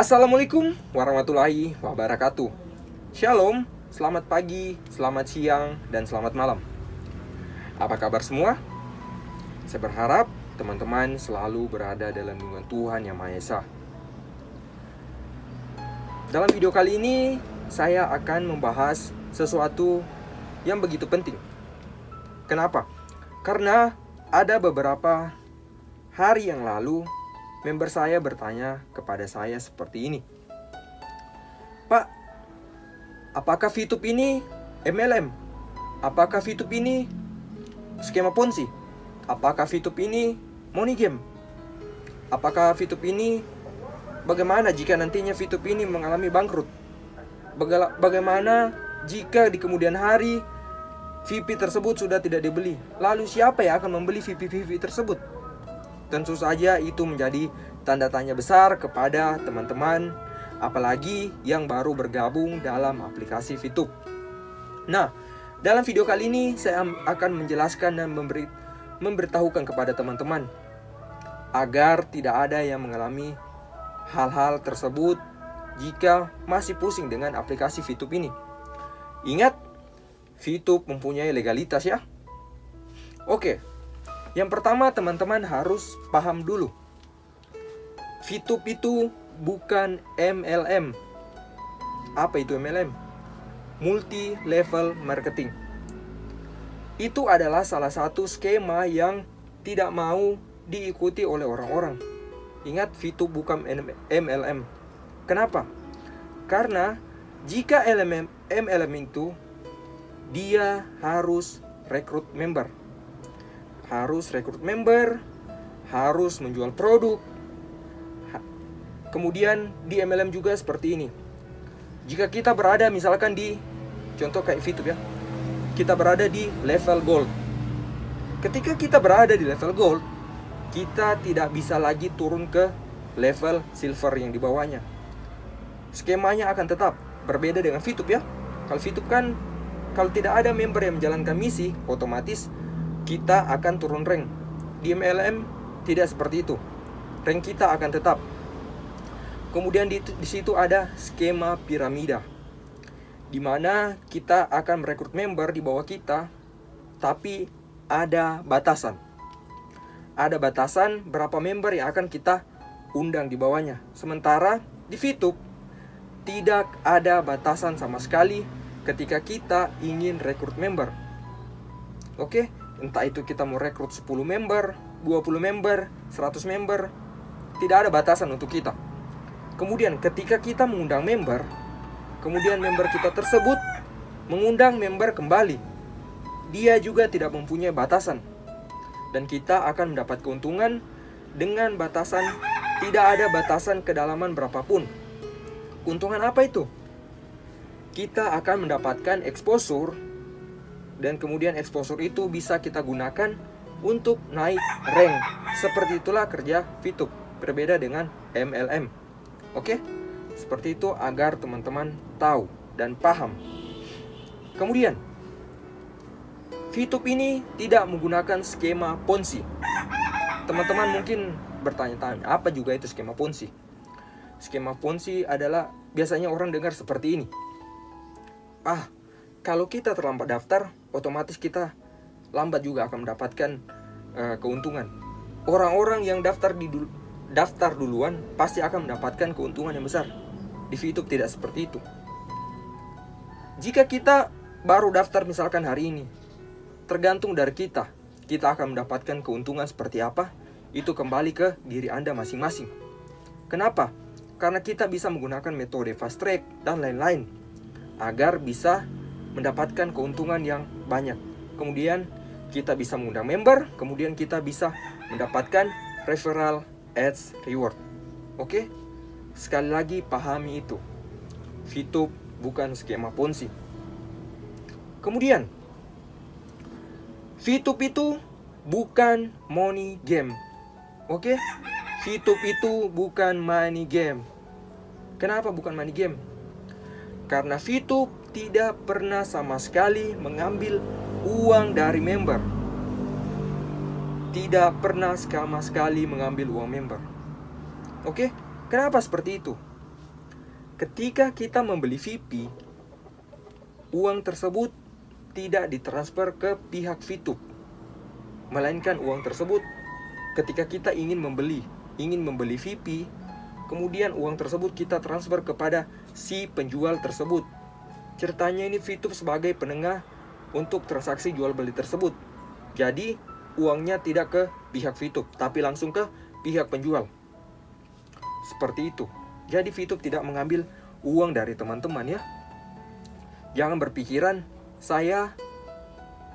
Assalamualaikum warahmatullahi wabarakatuh. Shalom, selamat pagi, selamat siang, dan selamat malam. Apa kabar semua? Saya berharap teman-teman selalu berada dalam lindungan Tuhan Yang Maha Esa. Dalam video kali ini, saya akan membahas sesuatu yang begitu penting. Kenapa? Karena ada beberapa hari yang lalu, member saya bertanya kepada saya seperti ini. Pak, apakah VTube ini MLM? Apakah VTube ini skema Ponzi? Apakah VTube ini money game? Apakah VTube ini, bagaimana jika nantinya VTube ini mengalami bangkrut? Bagaimana jika di kemudian hari VP tersebut sudah tidak dibeli? Lalu siapa yang akan membeli VP tersebut? Tentu saja itu menjadi tanda tanya besar kepada teman-teman, apalagi yang baru bergabung dalam aplikasi VTube. Nah, dalam video kali ini saya akan menjelaskan dan memberitahukan kepada teman-teman agar tidak ada yang mengalami hal-hal tersebut jika masih pusing dengan aplikasi VTube ini. Ingat, VTube mempunyai legalitas ya. Oke. Yang pertama, teman-teman harus paham dulu. VTube itu bukan MLM. Apa itu MLM? Multi Level Marketing. Itu adalah salah satu skema yang tidak mau diikuti oleh orang-orang. Ingat, VTube bukan MLM. Kenapa? Karena jika MLM itu, dia harus rekrut member. Harus menjual produk. Kemudian di MLM juga seperti ini. Jika kita berada misalkan di, contoh kayak VTube ya, kita berada di level gold. Ketika kita berada di level gold, kita tidak bisa lagi turun ke level silver yang di bawahnya. Skemanya akan tetap berbeda dengan VTube ya. Kalau VTube kan, kalau tidak ada member yang menjalankan misi, otomatis kita akan turun rank. Di MLM tidak seperti itu. Rank kita akan tetap. Kemudian di situ ada skema piramida, di mana kita akan merekrut member di bawah kita, tapi ada batasan. Ada batasan berapa member yang akan kita undang di bawahnya. Sementara di VTube tidak ada batasan sama sekali ketika kita ingin rekrut member. Oke? Entah itu kita mau rekrut 10 member, 20 member, 100 member, tidak ada batasan untuk kita. Kemudian ketika kita mengundang member, kemudian member kita tersebut mengundang member kembali, dia juga tidak mempunyai batasan. Dan kita akan mendapat keuntungan dengan batasan, tidak ada batasan kedalaman berapapun. Keuntungan apa itu? Kita akan mendapatkan exposure, dan kemudian exposure itu bisa kita gunakan untuk naik rank. Seperti itulah kerja VTube, berbeda dengan MLM. Oke? Seperti itu agar teman-teman tahu dan paham. Kemudian, VTube ini tidak menggunakan skema Ponzi. Teman-teman mungkin bertanya-tanya, apa juga itu skema Ponzi? Skema Ponzi adalah biasanya orang dengar seperti ini. Kalau kita terlambat daftar, otomatis kita lambat juga akan mendapatkan keuntungan. Orang-orang yang daftar duluan pasti akan mendapatkan keuntungan yang besar. Di VTube tidak seperti itu. Jika kita baru daftar misalkan hari ini, tergantung dari kita akan mendapatkan keuntungan seperti apa, itu kembali ke diri Anda masing-masing. Kenapa? Karena kita bisa menggunakan metode fast track dan lain-lain agar bisa mendapatkan keuntungan yang banyak. Kemudian kita bisa mengundang member, kemudian kita bisa mendapatkan referral ads reward. Oke? Sekali lagi pahami itu. VTube bukan skema Ponzi. Kemudian, VTube itu bukan money game. Oke? VTube itu bukan money game. Kenapa bukan money game? Karena VTube tidak pernah sama sekali mengambil uang dari member. Tidak pernah sama sekali mengambil uang member. Oke? Kenapa seperti itu? ketika kita membeli VP, uang tersebut tidak ditransfer ke pihak VTube, melainkan uang tersebut ketika kita ingin membeli VP, kemudian uang tersebut kita transfer kepada si penjual tersebut. Ceritanya ini VTube sebagai penengah untuk transaksi jual beli tersebut. Jadi uangnya tidak ke pihak VTube, tapi langsung ke pihak penjual. Seperti itu. Jadi VTube tidak mengambil uang dari teman-teman ya. Jangan berpikiran saya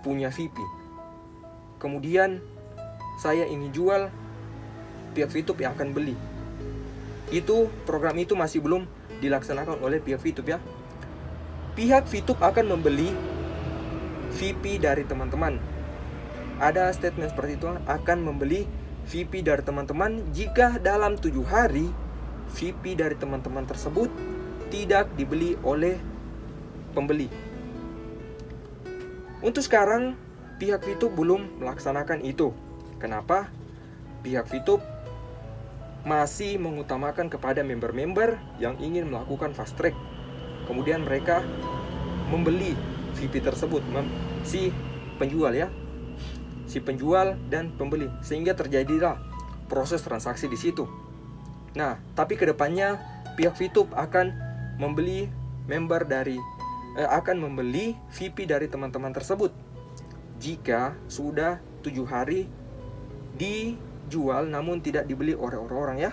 punya VP, kemudian saya ingin jual, pihak VTube yang akan beli. Program itu masih belum dilaksanakan oleh pihak VTube ya. Pihak VTube akan membeli VP dari teman-teman. Ada statement seperti itu, akan membeli VP dari teman-teman jika dalam 7 hari VP dari teman-teman tersebut tidak dibeli oleh pembeli. Untuk sekarang pihak VTube belum melaksanakan itu. Kenapa? Pihak VTube masih mengutamakan kepada member-member yang ingin melakukan fast track. Kemudian mereka membeli VP tersebut, si penjual ya, si penjual dan pembeli, sehingga terjadilah proses transaksi di situ. Nah, tapi kedepannya pihak VTube akan membeli VP dari teman-teman tersebut jika sudah 7 hari dijual namun tidak dibeli oleh orang-orang ya.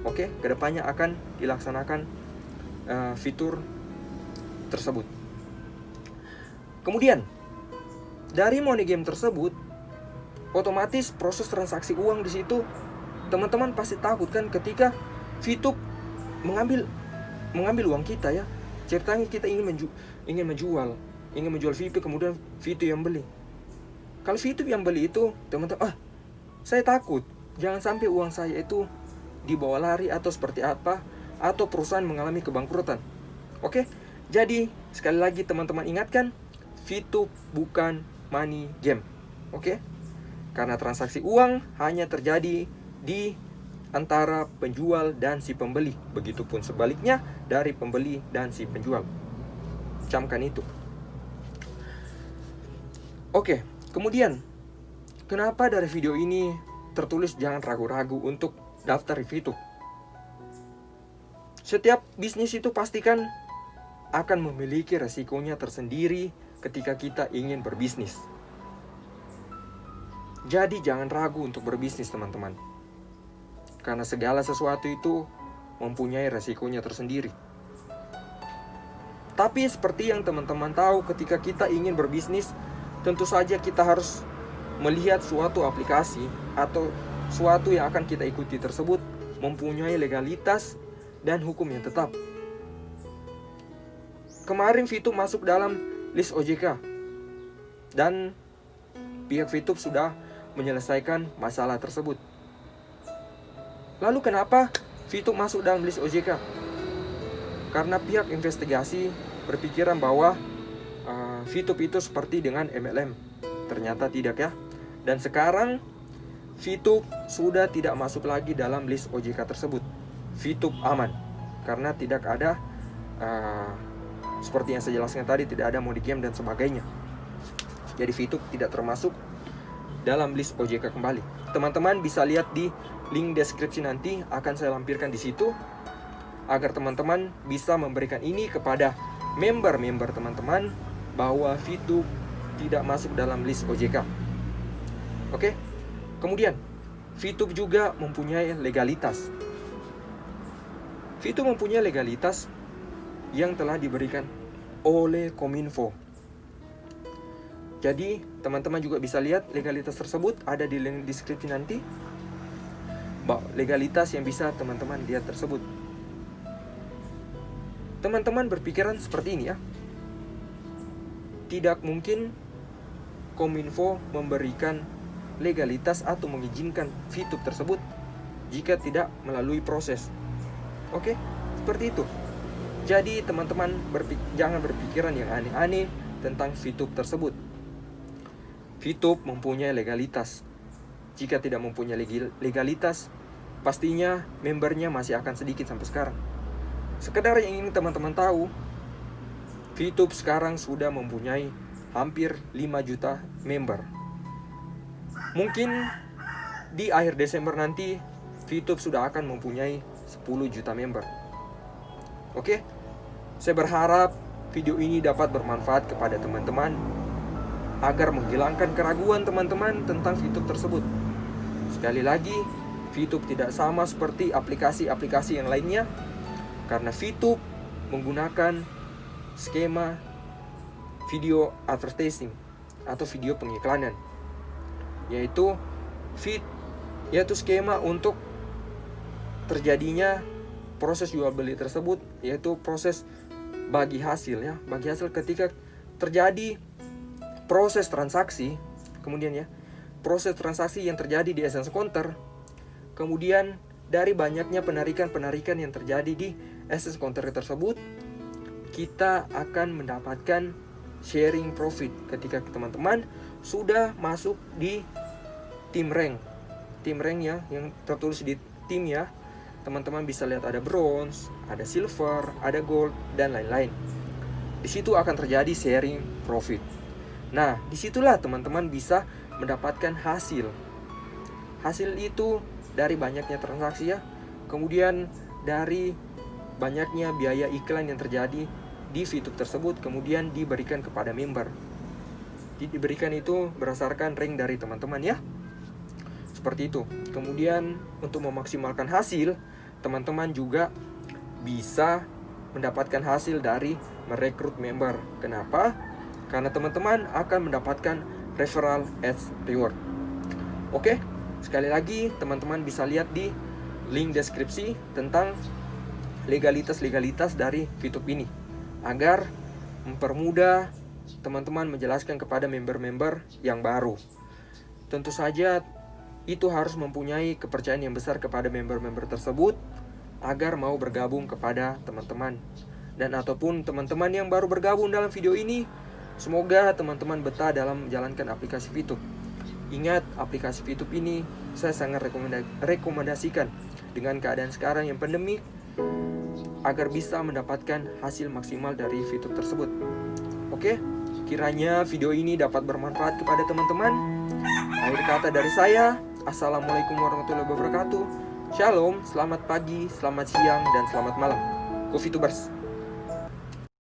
Oke, kedepannya akan dilaksanakan fitur tersebut. Kemudian dari money game tersebut, otomatis proses transaksi uang di situ, teman-teman pasti takut kan ketika VTube mengambil uang kita ya. Ceritanya kita ingin menjual VP, kemudian VTube yang beli. Kalau VTube yang beli itu, teman-teman, saya takut jangan sampai uang saya itu dibawa lari atau seperti apa, atau perusahaan mengalami kebangkrutan. Oke, jadi sekali lagi teman-teman ingatkan, VTube bukan money game. Oke, karena transaksi uang hanya terjadi di antara penjual dan si pembeli. Begitupun sebaliknya dari pembeli dan si penjual. Camkan itu. Oke, kemudian kenapa dari video ini tertulis jangan ragu-ragu untuk daftar di VTube? Setiap bisnis itu pastikan akan memiliki resikonya tersendiri ketika kita ingin berbisnis. Jadi jangan ragu untuk berbisnis teman-teman. Karena segala sesuatu itu mempunyai resikonya tersendiri. Tapi seperti yang teman-teman tahu, ketika kita ingin berbisnis, tentu saja kita harus melihat suatu aplikasi atau suatu yang akan kita ikuti tersebut mempunyai legalitas dan hukum yang tetap. Kemarin VTube masuk dalam list OJK dan pihak VTube sudah menyelesaikan masalah tersebut. Lalu kenapa VTube masuk dalam list OJK? Karena pihak investigasi berpikiran bahwa VTube itu seperti dengan MLM. Ternyata tidak ya. Dan sekarang VTube sudah tidak masuk lagi dalam list OJK tersebut. VTube aman karena tidak ada seperti yang saya jelaskan tadi, tidak ada money game dan sebagainya. Jadi VTube tidak termasuk dalam list OJK kembali. Teman-teman bisa lihat di link deskripsi, nanti akan saya lampirkan di situ agar teman-teman bisa memberikan ini kepada member-member teman-teman bahwa VTube tidak masuk dalam list OJK. Oke. Kemudian VTube juga mempunyai legalitas. VTube mempunyai legalitas yang telah diberikan oleh Kominfo. Jadi teman-teman juga bisa lihat legalitas tersebut ada di link deskripsi nanti. Legalitas yang bisa teman-teman lihat tersebut. Teman-teman berpikiran seperti ini ya. Tidak mungkin Kominfo memberikan legalitas atau mengizinkan VTube tersebut jika tidak melalui proses. Oke, seperti itu. Jadi teman-teman jangan berpikiran yang aneh-aneh tentang VTube tersebut. VTube mempunyai legalitas. Jika tidak mempunyai legalitas, pastinya membernya masih akan sedikit sampai sekarang. Sekedar yang ingin teman-teman tahu, VTube sekarang sudah mempunyai hampir 5 juta member. Mungkin di akhir Desember nanti VTube sudah akan mempunyai 10 juta member. Oke, saya berharap video ini dapat bermanfaat kepada teman-teman agar menghilangkan keraguan teman-teman tentang VTube tersebut. Sekali lagi, VTube tidak sama seperti aplikasi-aplikasi yang lainnya, karena VTube menggunakan skema video advertising atau video pengiklanan, yaitu skema untuk terjadinya proses jual beli tersebut, yaitu proses bagi hasil ya. Bagi hasil ketika terjadi proses transaksi, kemudian proses transaksi yang terjadi di Essence Counter, kemudian dari banyaknya penarikan yang terjadi di Essence Counter tersebut, kita akan mendapatkan sharing profit ketika teman-teman sudah masuk di tim rank. Tim rank yang tertulis di tim ya. Teman-teman bisa lihat ada bronze, ada silver, ada gold, dan lain-lain. Di situ akan terjadi sharing profit. Nah, disitulah teman-teman bisa mendapatkan hasil. Hasil itu dari banyaknya transaksi ya. Kemudian dari banyaknya biaya iklan yang terjadi di VTube tersebut, kemudian diberikan kepada member. Diberikan itu berdasarkan rank dari teman-teman ya. Seperti itu. Kemudian untuk memaksimalkan hasil, teman-teman juga bisa mendapatkan hasil dari merekrut member. Kenapa? Karena teman-teman akan mendapatkan referral ads reward. Oke, sekali lagi teman-teman bisa lihat di link deskripsi tentang legalitas dari VTube ini, agar mempermudah teman-teman menjelaskan kepada member-member yang baru. Tentu saja itu harus mempunyai kepercayaan yang besar kepada member-member tersebut agar mau bergabung kepada teman-teman. Dan ataupun teman-teman yang baru bergabung dalam video ini, semoga teman-teman betah dalam menjalankan aplikasi VTube. Ingat, aplikasi VTube ini saya sangat rekomendasikan dengan keadaan sekarang yang pandemik, agar bisa mendapatkan hasil maksimal dari VTube tersebut. Oke, kiranya video ini dapat bermanfaat kepada teman-teman. Akhir kata dari saya, assalamualaikum warahmatullahi wabarakatuh. Shalom, selamat pagi, selamat siang, dan selamat malam. Go VTubers!